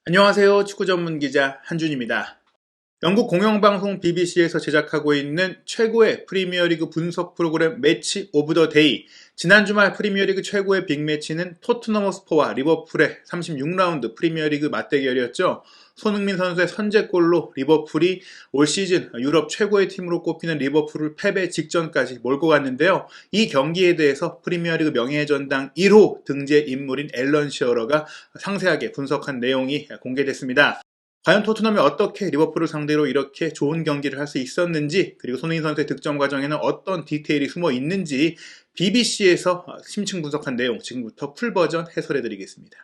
안녕하세요. 축구 전문 기자 한준입니다. 영국 공영방송 BBC에서 제작하고 있는 최고의 프리미어리그 분석 프로그램 매치 오브 더 데이. 지난 주말 프리미어리그 최고의 빅매치는 토트넘 허스퍼와 리버풀의 36라운드 프리미어리그 맞대결이었죠. 손흥민 선수의 선제골로 리버풀이 올 시즌 유럽 최고의 팀으로 꼽히는 리버풀을 패배 직전까지 몰고 갔는데요. 이 경기에 대해서 프리미어리그 명예의 전당 1호 등재 인물인 앨런 시어러가 상세하게 분석한 내용이 공개됐습니다. 과연 토트넘이 어떻게 리버풀을 상대로 이렇게 좋은 경기를 할 수 있었는지, 그리고 손흥민 선수의 득점 과정에는 어떤 디테일이 숨어 있는지 BBC에서 심층 분석한 내용 지금부터 풀버전 해설해드리겠습니다.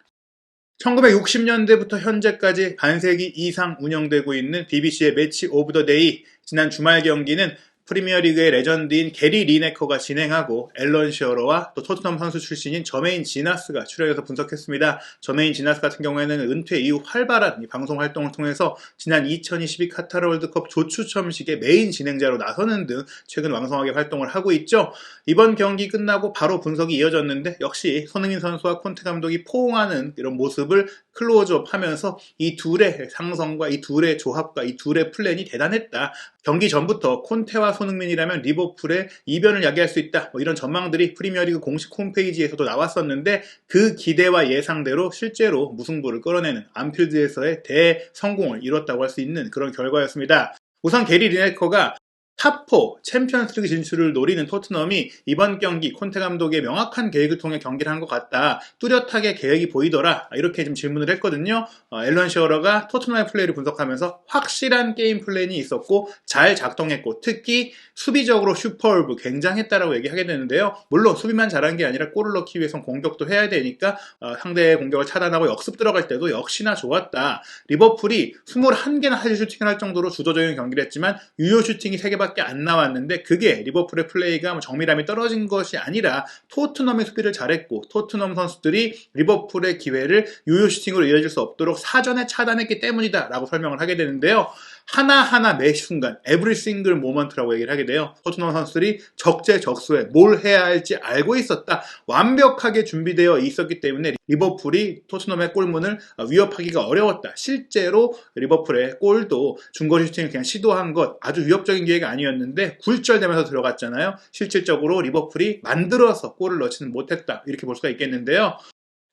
1960년대부터 현재까지 반세기 이상 운영되고 있는 BBC의 매치 오브 더 데이. 지난 주말 경기는 프리미어리그의 레전드인 게리 리네커가 진행하고 앨런 시어러와 또 토트넘 선수 출신인 저메인 지나스가 출연해서 분석했습니다. 저메인 지나스 같은 경우에는 은퇴 이후 활발한 방송 활동을 통해서 지난 2022 카타르 월드컵 조추첨식의 메인 진행자로 나서는 등 최근 왕성하게 활동을 하고 있죠. 이번 경기 끝나고 바로 분석이 이어졌는데 역시 손흥민 선수와 콘테 감독이 포옹하는 이런 모습을 클로즈업 하면서 이 둘의 상성과 이 둘의 조합과 이 둘의 플랜이 대단했다. 경기 전부터 콘테와 손흥민이라면 리버풀의 이변을 야기할 수 있다. 이런 전망들이 프리미어리그 공식 홈페이지에서도 나왔었는데 그 기대와 예상대로 실제로 무승부를 끌어내는 안필드에서의 대성공을 이뤘다고 할 수 있는 그런 결과였습니다. 우선 게리 리네커가 탑4 챔피언스리그 진출을 노리는 토트넘이 이번 경기 콘테 감독의 명확한 계획을 통해 경기를 한 것 같다. 뚜렷하게 계획이 보이더라. 이렇게 좀 질문을 했거든요. 앨런 시어러가 토트넘의 플레이를 분석하면서 확실한 게임 플랜이 있었고 잘 작동했고 특히 수비적으로 슈퍼브 굉장했다라고 얘기하게 되는데요. 물론 수비만 잘한 게 아니라 골을 넣기 위해선 공격도 해야 되니까 상대의 공격을 차단하고 역습 들어갈 때도 역시나 좋았다. 리버풀이 21개나 사실 슈팅을 할 정도로 주도적인 경기를 했지만 유효 슈팅이 3개밖에 안 나왔는데 그게 리버풀의 플레이가 정밀함이 떨어진 것이 아니라 토트넘의 수비를 잘했고 토트넘 선수들이 리버풀의 기회를 유효 슈팅으로 이어질 수 없도록 사전에 차단했기 때문이다 라고 설명을 하게 되는데요. 하나하나 매 순간 every single moment라고 얘기를 하게 돼요. 토트넘 선수들이 적재적소에 뭘 해야 할지 알고 있었다. 완벽하게 준비되어 있었기 때문에 리버풀이 토트넘의 골문을 위협하기가 어려웠다. 실제로 리버풀의 골도 중거리 슈팅을 그냥 시도한 것 아주 위협적인 기회가 아니었는데 굴절되면서 들어갔잖아요. 실질적으로 리버풀이 만들어서 골을 넣지는 못했다. 이렇게 볼 수가 있겠는데요.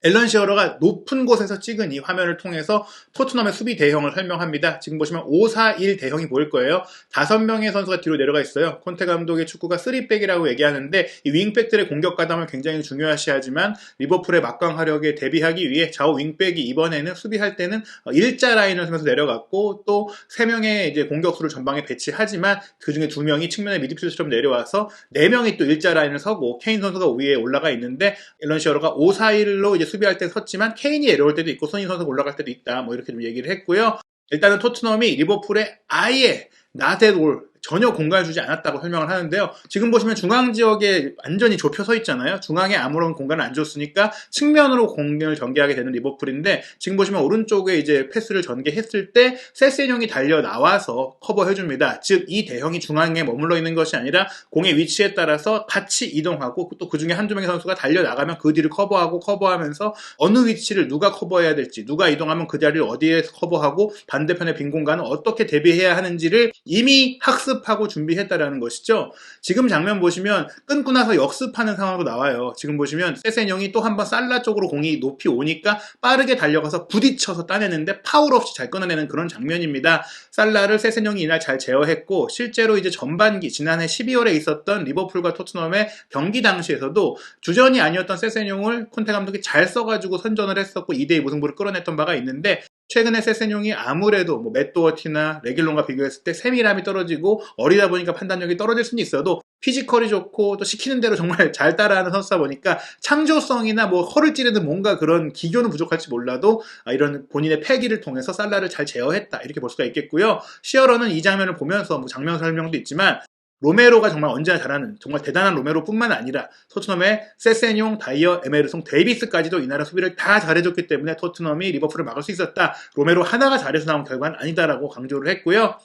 앨런 시어러가 높은 곳에서 찍은 이 화면을 통해서 토트넘의 수비 대형을 설명합니다. 지금 보시면 5-4-1 대형이 보일 거예요. 5명의 선수가 뒤로 내려가 있어요. 콘테 감독의 축구가 3백이라고 얘기하는데 이 윙백들의 공격 가담을 굉장히 중요시하지만 리버풀의 막강 화력에 대비하기 위해 좌우 윙백이 이번에는 수비할 때는 일자 라인을 쓰면서 내려갔고 또 3명의 이제 공격수를 전방에 배치하지만 그 중에 2명이 측면에 미드필드처럼 내려와서 4명이 또 일자 라인을 서고 케인 선수가 위에 올라가 있는데 앨런 시어러가 5-4-1로 이제 수비할 때 섰지만 케인이 내려올 때도 있고 손흥민 선수가 올라갈 때도 있다. 이렇게 좀 얘기를 했고요. 일단은 토트넘이 리버풀에 아예 not at all 전혀 공간을 주지 않았다고 설명을 하는데요. 지금 보시면 중앙 지역에 완전히 좁혀 서 있잖아요. 중앙에 아무런 공간을 안 줬으니까 측면으로 공격을 전개하게 되는 리버풀인데 지금 보시면 오른쪽에 이제 패스를 전개했을 때 세세뇽이 달려 나와서 커버해줍니다. 즉 이 대형이 중앙에 머물러 있는 것이 아니라 공의 위치에 따라서 같이 이동하고 또 그 중에 한두 명의 선수가 달려 나가면 그 뒤를 커버하면서 어느 위치를 누가 커버해야 될지 누가 이동하면 그 자리를 어디에서 커버하고 반대편의 빈 공간은 어떻게 대비해야 하는지를 이미 학습하고 준비했다라는 것이죠. 지금 장면 보시면 끊고 나서 역습하는 상황도 나와요. 지금 보시면 세세뇽이 또 한번 살라 쪽으로 공이 높이 오니까 빠르게 달려가서 부딪혀서 따내는데 파울 없이 잘 끊어내는 그런 장면입니다. 살라를 세세뇽이 이날 잘 제어했고 실제로 이제 전반기 지난해 12월에 있었던 리버풀과 토트넘의 경기 당시에서도 주전이 아니었던 세세뇽을 콘테 감독이 잘 써가지고 선전을 했었고 2대2 무승부를 끌어냈던 바가 있는데 최근에 세세뇽이 아무래도 맷 도어티나 레길론과 비교했을 때 세밀함이 떨어지고 어리다 보니까 판단력이 떨어질 수는 있어도 피지컬이 좋고 또 시키는 대로 정말 잘 따라하는 선수다 보니까 창조성이나 허를 찌르는 뭔가 그런 기교는 부족할지 몰라도 이런 본인의 패기를 통해서 살라를 잘 제어했다 이렇게 볼 수가 있겠고요. 시어러는 이 장면을 보면서 장면 설명도 있지만 로메로가 정말 언제나 잘하는 정말 대단한 로메로뿐만 아니라 토트넘의 세세뇽, 다이어, 에메르송, 데이비스까지도 이날의 수비를 다 잘해줬기 때문에 토트넘이 리버풀을 막을 수 있었다. 로메로 하나가 잘해서 나온 결과는 아니다라고 강조를 했고요.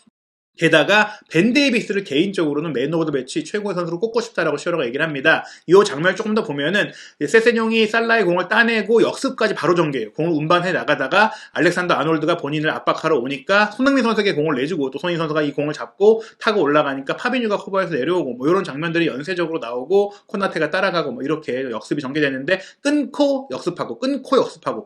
게다가 벤 데이비스를 개인적으로는 맨 오브 더 매치 최고의 선수로 꼽고 싶다라고 시어러가 얘기를 합니다. 이 장면을 조금 더 보면은 세세뇽이 살라의 공을 따내고 역습까지 바로 전개해요. 공을 운반해 나가다가 알렉산더 아놀드가 본인을 압박하러 오니까 손흥민 선수에게 공을 내주고 또 손흥민 선수가 이 공을 잡고 타고 올라가니까 파비뉴가 커버해서 내려오고 뭐 이런 장면들이 연쇄적으로 나오고 코나테가 따라가고 뭐 이렇게 역습이 전개되는데 끊고 역습하고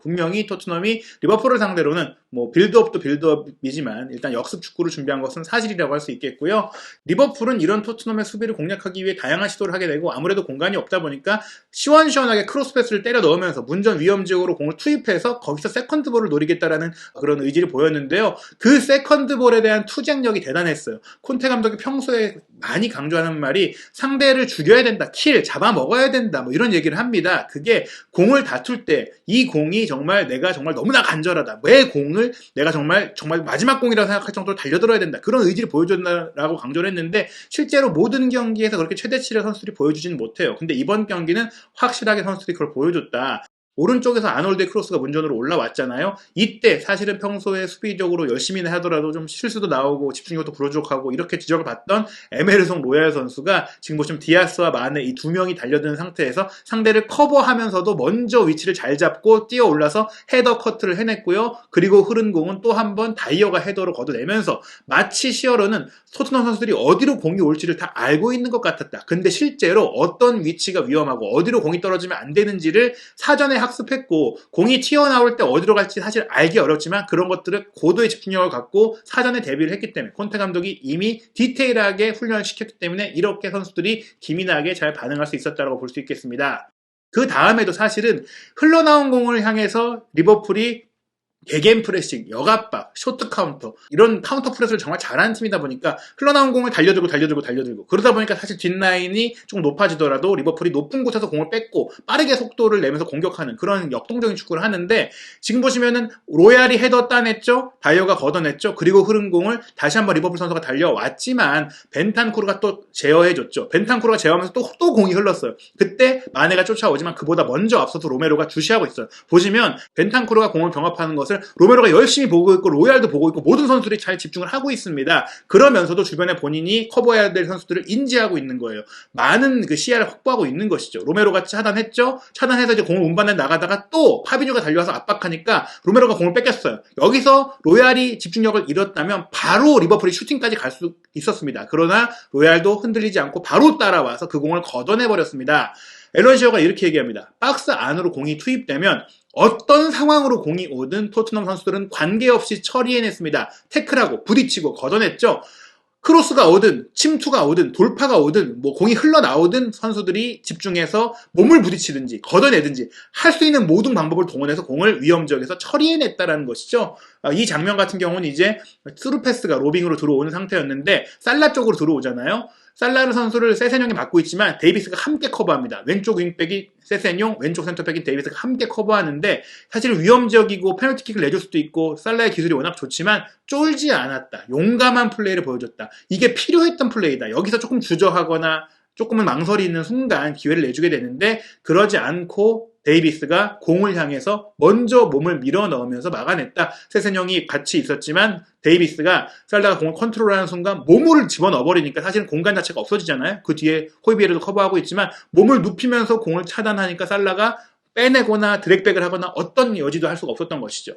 분명히 토트넘이 리버풀을 상대로는 뭐 빌드업도 빌드업이지만 일단 역습 축구를 준비한 것은 사실이라고 할 수 있겠고요. 리버풀은 이런 토트넘의 수비를 공략하기 위해 다양한 시도를 하게 되고 아무래도 공간이 없다 보니까 시원시원하게 크로스 패스를 때려 넣으면서 문전 위험 지역으로 공을 투입해서 거기서 세컨드 볼을 노리겠다라는 그런 의지를 보였는데요. 그 세컨드 볼에 대한 투쟁력이 대단했어요. 콘테 감독이 평소에 많이 강조하는 말이 상대를 죽여야 된다, 킬, 잡아먹어야 된다 뭐 이런 얘기를 합니다. 그게 공을 다툴 때 이 공이 정말 내가 정말 너무나 간절하다. 매 공을 내가 정말 마지막 공이라고 생각할 정도로 달려들어야 된다. 그런 의지를 보여준다라고 강조를 했는데 실제로 모든 경기에서 그렇게 최대치를 선수들이 보여주지는 못해요. 근데 이번 경기는 확실하게 선수들이 그걸 보여줬다. 오른쪽에서 아놀드의 크로스가 문전으로 올라왔잖아요. 이때 사실은 평소에 수비적으로 열심히 하더라도 좀 실수도 나오고 집중력도 부족하고 이렇게 지적을 받던 에메르송 로얄 선수가 지금 보시면 디아스와 마네 이 두 명이 달려드는 상태에서 상대를 커버하면서도 먼저 위치를 잘 잡고 뛰어 올라서 헤더 커트를 해냈고요. 그리고 흐른 공은 또 한 번 다이어가 헤더로 걷어내면서 마치 시어러는 토트넘 선수들이 어디로 공이 올지를 다 알고 있는 것 같았다. 근데 실제로 어떤 위치가 위험하고 어디로 공이 떨어지면 안 되는지를 사전에 학습했고 공이 튀어나올 때 어디로 갈지 사실 알기 어렵지만 그런 것들을 고도의 집중력을 갖고 사전에 대비를 했기 때문에 콘테 감독이 이미 디테일하게 훈련을 시켰기 때문에 이렇게 선수들이 기민하게 잘 반응할 수 있었다고 볼 수 있겠습니다. 그 다음에도 사실은 흘러나온 공을 향해서 리버풀이 개겐 프레싱, 역압박, 쇼트 카운터 이런 카운터 프레스를 정말 잘하는 팀이다 보니까 흘러나온 공을 달려들고 그러다 보니까 사실 뒷라인이 좀 높아지더라도 리버풀이 높은 곳에서 공을 뺏고 빠르게 속도를 내면서 공격하는 그런 역동적인 축구를 하는데 지금 보시면은 로얄이 헤더 따냈죠, 다이어가 걷어냈죠, 그리고 흐른 공을 다시 한번 리버풀 선수가 달려왔지만 벤탄쿠르가 또 제어해줬죠. 벤탄쿠르가 제어하면서 또 공이 흘렀어요. 그때 마네가 쫓아오지만 그보다 먼저 앞서서 로메로가 주시하고 있어요. 보시면 벤탄쿠르가 공을 병합하는 것을 로메로가 열심히 보고 있고 로얄도 보고 있고 모든 선수들이 잘 집중을 하고 있습니다. 그러면서도 주변에 본인이 커버해야 될 선수들을 인지하고 있는 거예요. 많은 그 시야를 확보하고 있는 것이죠. 로메로가 차단했죠. 차단해서 이제 공을 운반해 나가다가 또 파비뉴가 달려와서 압박하니까 로메로가 공을 뺏겼어요. 여기서 로얄이 집중력을 잃었다면 바로 리버풀이 슈팅까지 갈 수 있었습니다. 그러나 로얄도 흔들리지 않고 바로 따라와서 그 공을 걷어내버렸습니다. 앨런 시어가 이렇게 얘기합니다. 박스 안으로 공이 투입되면 어떤 상황으로 공이 오든 토트넘 선수들은 관계없이 처리해냈습니다. 태클하고 부딪히고 걷어냈죠. 크로스가 오든 침투가 오든 돌파가 오든 뭐 공이 흘러나오든 선수들이 집중해서 몸을 부딪히든지 걷어내든지 할 수 있는 모든 방법을 동원해서 공을 위험 지역에서 처리해냈다라는 것이죠. 이 장면 같은 경우는 이제 스루 패스가 로빙으로 들어오는 상태였는데 살라 쪽으로 들어오잖아요. 살라르 선수를 세세뇽이 맡고 있지만 데이비스가 함께 커버합니다. 왼쪽 윙백이 세세뇽, 왼쪽 센터백인 데이비스가 함께 커버하는데 사실 위험지역이고 페널티킥을 내줄 수도 있고 살라의 기술이 워낙 좋지만 쫄지 않았다. 용감한 플레이를 보여줬다. 이게 필요했던 플레이다. 여기서 조금 주저하거나 조금은 망설이 있는 순간 기회를 내주게 되는데 그러지 않고 데이비스가 공을 향해서 먼저 몸을 밀어 넣으면서 막아냈다. 세세뇽이 같이 있었지만 데이비스가 살라가 공을 컨트롤하는 순간 몸을 집어넣어버리니까 사실은 공간 자체가 없어지잖아요. 그 뒤에 호이비에르도 커버하고 있지만 몸을 눕히면서 공을 차단하니까 살라가 빼내거나 드랙백을 하거나 어떤 여지도 할 수가 없었던 것이죠.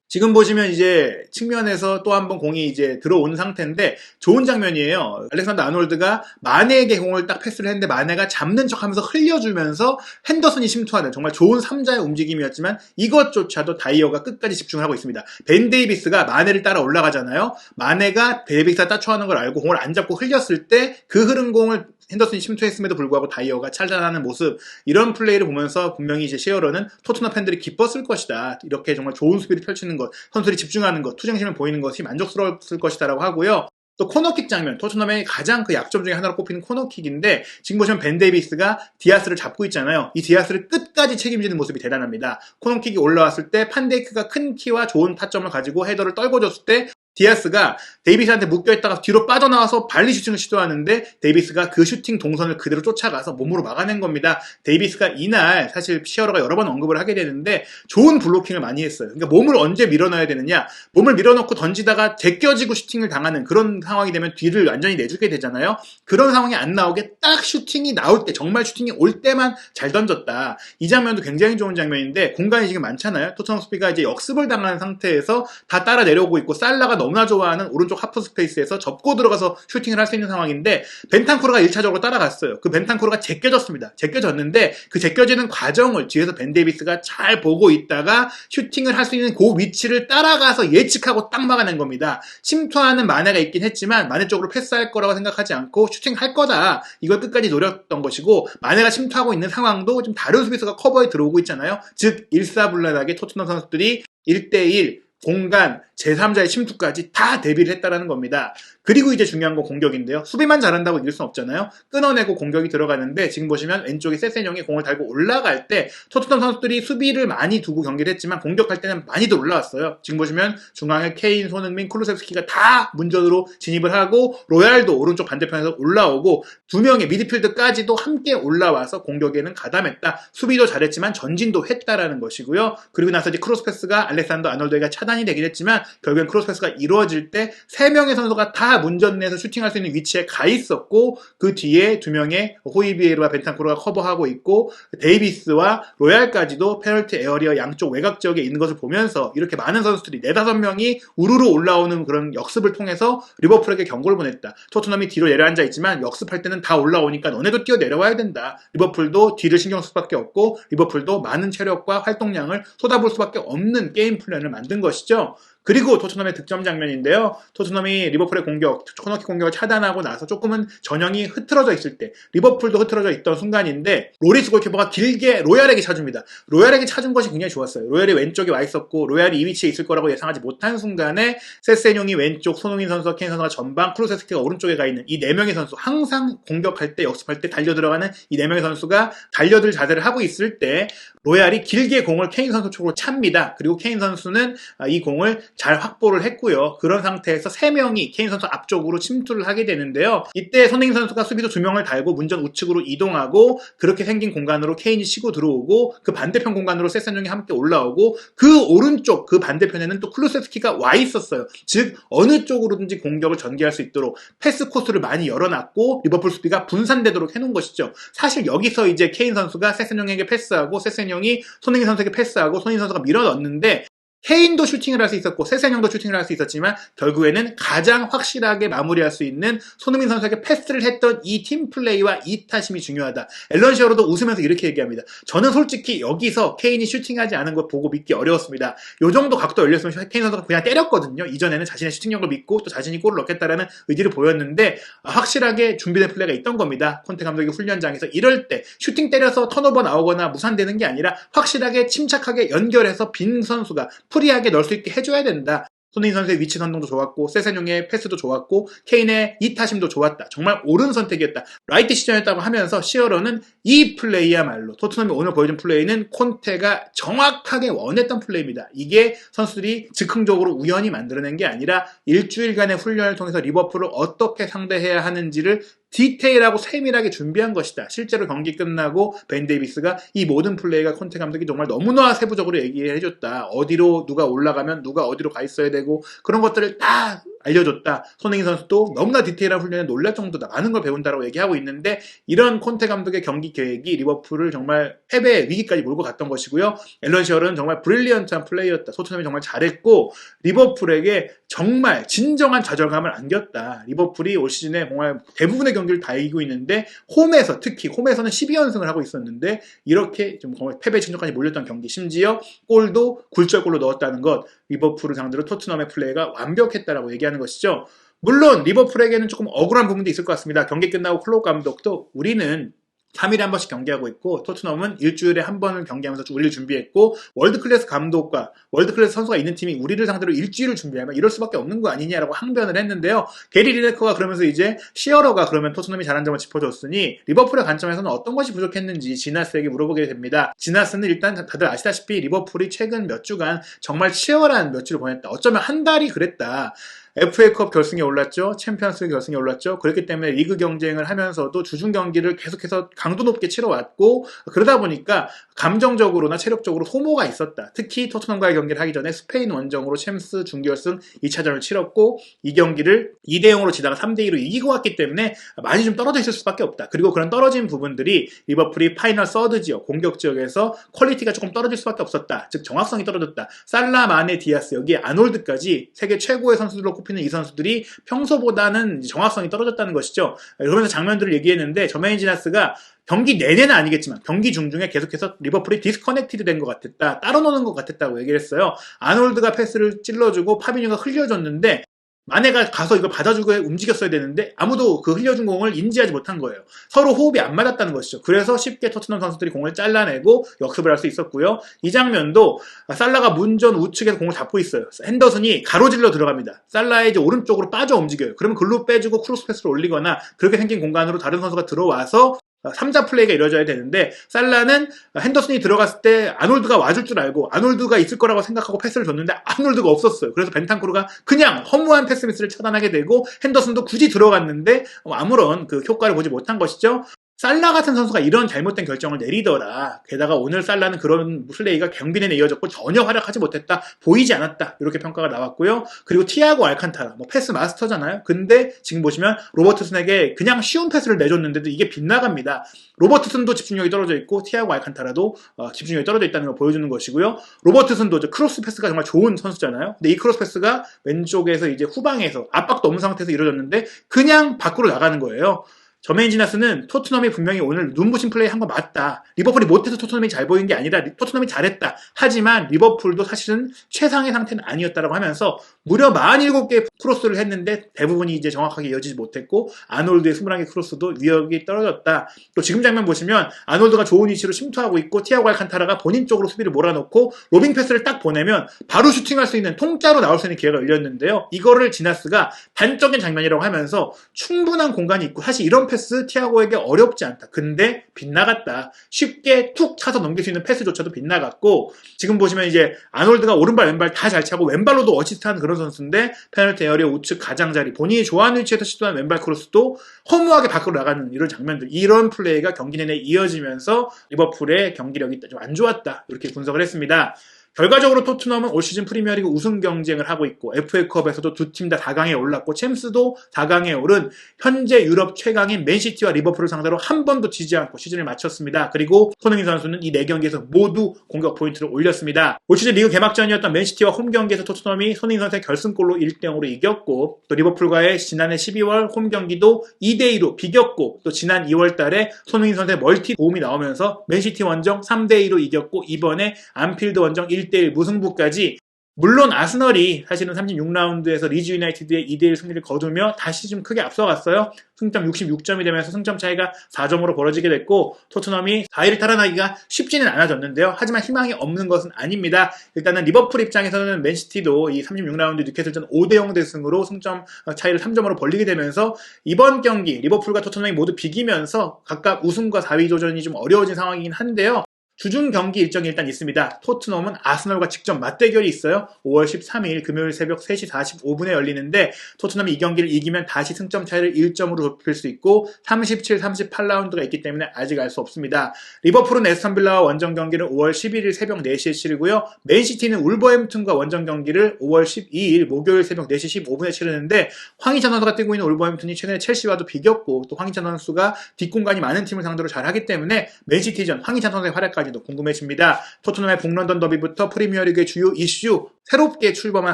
지금 보시면 이제 측면에서 또 한 번 공이 이제 들어온 상태인데 좋은 장면이에요. 알렉산더 아놀드가 마네에게 공을 딱 패스를 했는데 마네가 잡는 척하면서 흘려주면서 핸더슨이 침투하는 정말 좋은 3자의 움직임이었지만 이것조차도 다이어가 끝까지 집중을 하고 있습니다. 벤 데이비스가 마네를 따라 올라가잖아요. 마네가 데이비스가 따쳐하는 걸 알고 공을 안 잡고 흘렸을 때 그 흐른 공을 핸더슨이 침투했음에도 불구하고 다이어가 차단하는 모습, 이런 플레이를 보면서 분명히 이제 시어러는 토트넘 팬들이 기뻤을 것이다. 이렇게 정말 좋은 수비를 펼치는 것, 선수들이 집중하는 것, 투쟁심을 보이는 것이 만족스러웠을 것이다라고 하고요. 또 코너킥 장면, 토트넘의 가장 그 약점 중에 하나로 꼽히는 코너킥인데 지금 보시면 벤 데이비스가 디아스를 잡고 있잖아요. 이 디아스를 끝까지 책임지는 모습이 대단합니다. 코너킥이 올라왔을 때 판데이크가 큰 키와 좋은 타점을 가지고 헤더를 떨궈줬을 때 디아스가 데이비스한테 묶여있다가 뒤로 빠져나와서 발리 슈팅을 시도하는데 데이비스가 그 슈팅 동선을 그대로 쫓아가서 몸으로 막아낸 겁니다. 데이비스가 이날 사실 시어러가 여러 번 언급을 하게 되는데 좋은 블로킹을 많이 했어요. 그러니까 몸을 언제 밀어넣어야 되느냐, 몸을 밀어넣고 던지다가 제껴지고 슈팅을 당하는 그런 상황이 되면 뒤를 완전히 내주게 되잖아요. 그런 상황이 안 나오게 딱 슈팅이 나올 때, 정말 슈팅이 올 때만 잘 던졌다. 이 장면도 굉장히 좋은 장면인데 공간이 지금 많잖아요. 토트넘 스피가 이제 역습을 당한 상태에서 다 따라 내려오고 있고 살라가 너무나 좋아하는 오른쪽 하프 스페이스에서 접고 들어가서 슈팅을 할 수 있는 상황인데 벤탄쿠르가 1차적으로 따라갔어요. 그 벤탄쿠르가 제껴졌습니다. 제껴졌는데 그 제껴지는 과정을 뒤에서 벤 데이비스가 잘 보고 있다가 슈팅을 할 수 있는 그 위치를 따라가서 예측하고 딱 막아낸 겁니다. 침투하는 마네가 있긴 했지만 마네 쪽으로 패스할 거라고 생각하지 않고 슈팅할 거다, 이걸 끝까지 노렸던 것이고, 마네가 침투하고 있는 상황도 좀 다른 수비수가 커버에 들어오고 있잖아요. 즉 일사불란하게 토트넘 선수들이 1대1 공간, 제3자의 침투까지 다 대비를 했다라는 겁니다. 그리고 이제 중요한 건 공격인데요. 수비만 잘한다고 이길 수는 없잖아요. 끊어내고 공격이 들어가는데 지금 보시면 왼쪽에 세세뇽이 공을 달고 올라갈 때 토트넘 선수들이 수비를 많이 두고 경기를 했지만 공격할 때는 많이들 올라왔어요. 지금 보시면 중앙에 케인, 손흥민, 쿠루세프스키가 다 문전으로 진입을 하고 로얄도 오른쪽 반대편에서 올라오고 두 명의 미드필드까지도 함께 올라와서 공격에는 가담했다. 수비도 잘했지만 전진도 했다라는 것이고요. 그리고 나서 이제 크로스패스가 알렉산더 아놀드가 차단이 되긴 했지만 결국엔 크로스패스가 이루어질 때 3명의 선수가 다 문전 내에서 슈팅할 수 있는 위치에 가 있었고, 그 뒤에 2명의 호이비에르와 벤탄쿠르가 커버하고 있고 데이비스와 로얄까지도 페널티 에어리어 양쪽 외곽 지역에 있는 것을 보면서 이렇게 많은 선수들이 4-5명이 우르르 올라오는 그런 역습을 통해서 리버풀에게 경고를 보냈다. 토트넘이 뒤로 내려앉아 있지만 역습할 때는 다 올라오니까 너네도 뛰어 내려와야 된다. 리버풀도 뒤를 신경 쓸 수밖에 없고 리버풀도 많은 체력과 활동량을 쏟아볼 수밖에 없는 게임 플랜을 만든 것이죠. 그리고 토트넘의 득점 장면인데요. 토트넘이 리버풀의 공격, 코너킥 공격을 차단하고 나서 조금은 전형이 흐트러져 있을 때, 리버풀도 흐트러져 있던 순간인데 로리스 골키퍼가 길게 로얄에게 차줍니다. 로얄에게 차준 것이 굉장히 좋았어요. 로얄이 왼쪽에 와 있었고 로얄이 이 위치에 있을 거라고 예상하지 못한 순간에 세세뇽이 왼쪽, 손흥민 선수와 케인 선수가 전방, 쿠루세스키가 오른쪽에 가 있는 이 4명의 선수, 항상 공격할 때, 역습할 때 달려 들어가는 이 4명의 선수가 달려들 자세를 하고 있을 때 로얄이 길게 공을 케인 선수 쪽으로 찹니다. 그리고 케인 선수는 이 공을 잘 확보를 했고요. 그런 상태에서 3명이 케인 선수 앞쪽으로 침투를 하게 되는데요. 이때 손흥민 선수가 수비도 2명을 달고 문전 우측으로 이동하고 그렇게 생긴 공간으로 케인이 치고 들어오고 그 반대편 공간으로 세세뇽이 함께 올라오고 그 오른쪽, 그 반대편에는 또 클루세스키가 와 있었어요. 즉 어느 쪽으로든지 공격을 전개할 수 있도록 패스 코스를 많이 열어놨고 리버풀 수비가 분산되도록 해놓은 것이죠. 사실 여기서 이제 케인 선수가 세세뇽에게 패스하고 세세뇽이 손흥민 선수에게 패스하고 손흥민 선수가 밀어넣는데 케인도 슈팅을 할 수 있었고 세세뇽도 슈팅을 할 수 있었지만 결국에는 가장 확실하게 마무리할 수 있는 손흥민 선수에게 패스를 했던 이 팀플레이와 이타심이 중요하다. 앨런 시어러도 웃으면서 이렇게 얘기합니다. 저는 솔직히 여기서 케인이 슈팅하지 않은 것 보고 믿기 어려웠습니다. 이 정도 각도 열렸으면 케인 선수가 그냥 때렸거든요. 이전에는 자신의 슈팅력을 믿고 또 자신이 골을 넣겠다라는 의지를 보였는데 확실하게 준비된 플레이가 있던 겁니다. 콘테 감독이 훈련장에서 이럴 때 슈팅 때려서 턴오버 나오거나 무산되는 게 아니라 확실하게 침착하게 연결해서 빈 선수가 프리하게 넣을 수 있게 해줘야 된다. 손흥민 선수의 위치 선동도 좋았고 세세뇽의 패스도 좋았고 케인의 이타심도 좋았다. 정말 옳은 선택이었다. 라이트 시전이었다고 하면서 시어러는 이 플레이야말로 토트넘이 오늘 보여준 플레이는 콘테가 정확하게 원했던 플레이입니다. 이게 선수들이 즉흥적으로 우연히 만들어낸 게 아니라 일주일간의 훈련을 통해서 리버풀을 어떻게 상대해야 하는지를 디테일하고 세밀하게 준비한 것이다. 실제로 경기 끝나고 벤 데이비스가 이 모든 플레이가 콘테 감독이 정말 너무나 세부적으로 얘기해줬다. 어디로 누가 올라가면 누가 어디로 가 있어야 되고 그런 것들을 다 알려줬다. 손흥민 선수도 너무나 디테일한 훈련에 놀랄 정도다. 많은 걸 배운다라고 얘기하고 있는데 이런 콘테 감독의 경기 계획이 리버풀을 정말 패배의 위기까지 몰고 갔던 것이고요. 앨런 시어러는 정말 브릴리언트한 플레이였다. 토트넘이 정말 잘했고 리버풀에게 정말 진정한 좌절감을 안겼다. 리버풀이 올 시즌에 정말 대부분의 경기를 다 이기고 있는데 홈에서 특히 홈에서는 12연승을 하고 있었는데 이렇게 좀 정말 패배 진정까지 몰렸던 경기, 심지어 골도 굴절골로 넣었다는 것, 리버풀을 상대로 토트넘의 플레이가 완벽했다라고 얘기하는 것이죠. 물론 리버풀에게는 조금 억울한 부분도 있을 것 같습니다. 경기 끝나고 클롭 감독도 우리는 3일에 한 번씩 경기하고 있고 토트넘은 일주일에 한 번을 경기하면서 우리를 준비했고 월드클래스 감독과 월드클래스 선수가 있는 팀이 우리를 상대로 일주일을 준비하면 이럴 수밖에 없는 거 아니냐라고 항변을 했는데요. 게리 리네커가 그러면서 이제 시어러가 그러면 토트넘이 잘한 점을 짚어줬으니 리버풀의 관점에서는 어떤 것이 부족했는지 지나스에게 물어보게 됩니다. 지나스는 일단 다들 아시다시피 리버풀이 최근 몇 주간 정말 치열한 몇 주를 보냈다. 어쩌면 한 달이 그랬다. FA컵 결승에 올랐죠. 챔피언스 결승에 올랐죠. 그렇기 때문에 리그 경쟁을 하면서도 주중 경기를 계속해서 강도 높게 치러왔고 그러다 보니까 감정적으로나 체력적으로 소모가 있었다. 특히 토트넘과의 경기를 하기 전에 스페인 원정으로 챔스 준결승 2차전을 치렀고 이 경기를 2대0으로 지다가 3대2로 이기고 왔기 때문에 많이 좀 떨어져 있을 수밖에 없다. 그리고 그런 떨어진 부분들이 리버풀이 파이널 서드 지역, 공격 지역에서 퀄리티가 조금 떨어질 수밖에 없었다. 즉 정확성이 떨어졌다. 살라, 마네, 디아스, 여기에 아놀드까지 세계 최고의 선수들로 꼽히는 이 선수들이 평소보다는 정확성이 떨어졌다는 것이죠. 그러면서 장면들을 얘기했는데 저메인 지나스가 경기 내내는 아니겠지만 경기 중중에 계속해서 리버풀이 디스커넥티드 된 것 같았다. 따로 노는 것 같았다고 얘기를 했어요. 아놀드가 패스를 찔러주고 파비뉴가 흘려줬는데 마네가 가서 이걸 받아주고 움직였어야 되는데 아무도 그 흘려준 공을 인지하지 못한 거예요. 서로 호흡이 안 맞았다는 것이죠. 그래서 쉽게 토트넘 선수들이 공을 잘라내고 역습을 할 수 있었고요. 이 장면도 살라가 문전 우측에서 공을 잡고 있어요. 핸더슨이 가로질러 들어갑니다. 살라의 이제 오른쪽으로 빠져 움직여요. 그러면 글로 빼주고 크로스 패스를 올리거나 그렇게 생긴 공간으로 다른 선수가 들어와서 3자 플레이가 이루어져야 되는데 살라는 핸더슨이 들어갔을 때 아놀드가 와줄 줄 알고 아놀드가 있을 거라고 생각하고 패스를 줬는데 아놀드가 없었어요. 그래서 벤탄쿠르가 그냥 허무한 패스 미스를 차단하게 되고 핸더슨도 굳이 들어갔는데 아무런 그 효과를 보지 못한 것이죠. 살라 같은 선수가 이런 잘못된 결정을 내리더라. 게다가 오늘 살라는 그런 플레이가 경기 내내 이어졌고 전혀 활약하지 못했다. 보이지 않았다. 이렇게 평가가 나왔고요. 그리고 티아고 알칸타라. 패스 마스터잖아요. 근데 지금 보시면 로버트슨에게 그냥 쉬운 패스를 내줬는데도 이게 빗나갑니다. 로버트슨도 집중력이 떨어져 있고 티아고 알칸타라도 집중력이 떨어져 있다는 걸 보여주는 것이고요. 로버트슨도 크로스 패스가 정말 좋은 선수잖아요. 근데 이 크로스 패스가 왼쪽에서 이제 후방에서 압박도 없는 상태에서 이루어졌는데 그냥 밖으로 나가는 거예요. 저메인 지나스는 토트넘이 분명히 오늘 눈부신 플레이 한 거 맞다. 리버풀이 못해서 토트넘이 잘 보인 게 아니라 토트넘이 잘했다. 하지만 리버풀도 사실은 최상의 상태는 아니었다라고 하면서 무려 47개의 크로스를 했는데 대부분이 이제 정확하게 이어지지 못했고 아놀드의 21개 크로스도 위력이 떨어졌다. 또 지금 장면 보시면 아놀드가 좋은 위치로 침투하고 있고 티아고 알칸타라가 본인 쪽으로 수비를 몰아놓고 로빙 패스를 딱 보내면 바로 슈팅할 수 있는 통짜로 나올 수 있는 기회가 열렸는데요. 이거를 지나스가 단적인 장면이라고 하면서 충분한 공간이 있고 사실 이런 패스 티아고에게 어렵지 않다. 근데 빗나갔다. 쉽게 툭 차서 넘길 수 있는 패스조차도 빗나갔고 지금 보시면 이제 아놀드가 오른발 왼발 다 잘 차고 왼발로도 어시스트하는 그런 선수인데 페널티 에어리어 우측 가장자리 본인이 좋아하는 위치에서 시도한 왼발 크로스도 허무하게 밖으로 나가는 이런 장면들 이런 플레이가 경기 내내 이어지면서 리버풀의 경기력이 좀 안 좋았다. 이렇게 분석을 했습니다. 결과적으로 토트넘은 올 시즌 프리미어리그 우승 경쟁을 하고 있고 FA컵에서도 두 팀 다 4강에 올랐고 챔스도 4강에 오른 현재 유럽 최강인 맨시티와 리버풀을 상대로 한 번도 지지 않고 시즌을 마쳤습니다. 그리고 손흥민 선수는 이 4경기에서 모두 공격 포인트를 올렸습니다. 올 시즌 리그 개막전이었던 맨시티와 홈 경기에서 토트넘이 손흥민 선수의 결승골로 1대0으로 이겼고 또 리버풀과의 지난해 12월 홈 경기도 2대2로 비겼고 또 지난 2월 달에 손흥민 선수의 멀티 도움이 나오면서 맨시티 원정 3대2로 이겼고 이번에 안필드 원정 1대1 무승부까지 물론 아스널이 사실은 36라운드에서 리즈 유나이티드의 2대1 승리를 거두며 다시 좀 크게 앞서갔어요. 승점 66점이 되면서 승점 차이가 4점으로 벌어지게 됐고 토트넘이 4위를 탈환하기가 쉽지는 않아졌는데요. 하지만 희망이 없는 것은 아닙니다. 일단은 리버풀 입장에서는 맨시티도 이 36라운드 뉴캐슬전 5대0 대승으로 승점 차이를 3점으로 벌리게 되면서 이번 경기 리버풀과 토트넘이 모두 비기면서 각각 우승과 4위 도전이 좀 어려워진 상황이긴 한데요. 주중 경기 일정이 일단 있습니다. 토트넘은 아스널과 직접 맞대결이 있어요. 5월 13일 금요일 새벽 3시 45분에 열리는데 토트넘이 이 경기를 이기면 다시 승점 차이를 1점으로 좁힐 수 있고 37, 38라운드가 있기 때문에 아직 알 수 없습니다. 리버풀은 에스턴 빌라와 원정 경기를 5월 11일 새벽 4시에 치르고요. 맨시티는 울버햄튼과 원정 경기를 5월 12일 목요일 새벽 4시 15분에 치르는데 황희찬 선수가 뛰고 있는 울버햄튼이 최근에 첼시와도 비겼고 또 황희찬 선수가 뒷공간이 많은 팀을 상대로 잘하기 때문에 맨시티전 황희찬 선수의 활약까지 궁금해집니다. 토트넘의 북런던 더비부터 프리미어리그의 주요 이슈 새롭게 출범한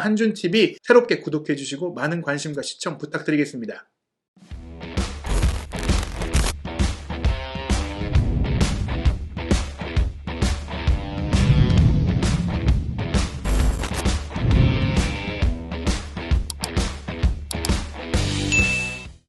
한준TV 새롭게 구독해주시고 많은 관심과 시청 부탁드리겠습니다.